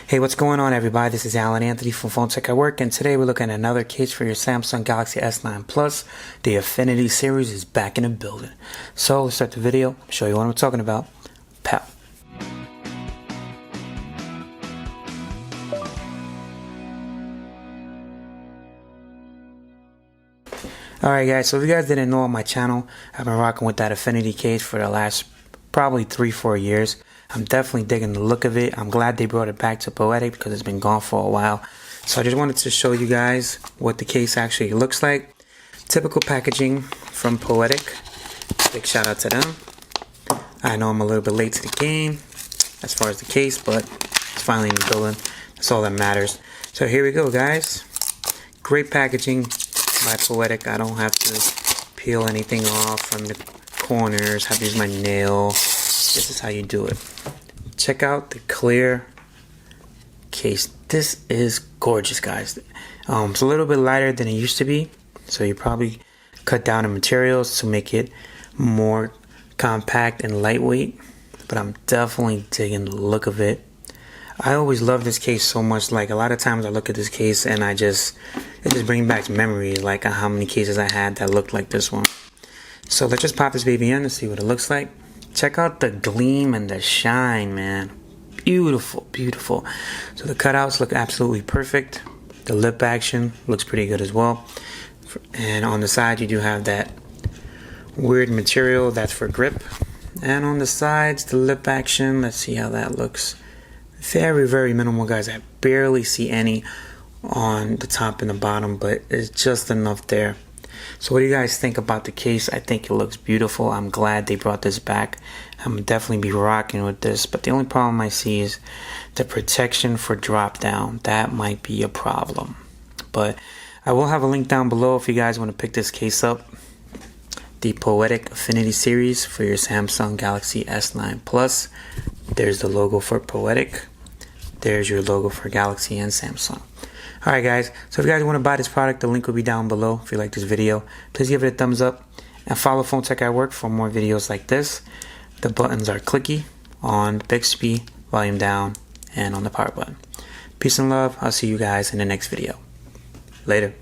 Hey, what's going on, everybody? This is Alan Anthony from Phone Tech at Work, and today we're looking at another case for your Samsung Galaxy S9 Plus. The Affinity series is back in the building. So let's start the video, show you what I'm talking about. Pow. Alright guys, so if you guys didn't know on my channel, I've been rocking with that Affinity case for the last probably 3-4 years. I'm definitely digging the look of it. I'm glad they brought it back to Poetic because it's been gone for a while. So I just wanted to show you guys what the case actually looks like. Typical packaging from Poetic. Big shout out to them. I know I'm a little bit late to the game as far as the case, but it's finally in the building. That's all that matters. So here we go, guys. Great packaging by Poetic. I don't have to peel anything off from the corners, have to use my nail. This is how you do it. Check out the clear case. This is gorgeous, guys. It's a little bit lighter than it used to be, so you probably cut down the materials to make it more compact and lightweight, but I'm definitely digging the look of it. I always love this case so much. Like, a lot of times I look at this case and it just brings back memories, like how many cases I had that looked like this one. So let's just pop this baby in and see what it looks like. Check out the gleam and the shine, man. Beautiful, beautiful. So the cutouts look absolutely perfect. The lip action looks pretty good as well. And on the side you do have that weird material that's for grip. And on the sides, the lip action, let's see how that looks. Very, very minimal, guys. I barely see any on the top and the bottom, but it's just enough there. So what do you guys think about the case? I think it looks beautiful. I'm glad they brought this back. I'm definitely be rocking with this, but the only problem I see is the protection for drop down. That might be a problem, but I will have a link down below if you guys want to pick this case up. The Poetic Affinity series for your Samsung Galaxy S9 Plus. There's the logo for Poetic. There's your logo for Galaxy and Samsung. Alright guys, so if you guys want to buy this product, the link will be down below. If you like this video, please give it a thumbs up and follow Phone Tech at Work for more videos like this. The buttons are clicky on Bixby, volume down, and on the power button. Peace and love. I'll see you guys in the next video. Later.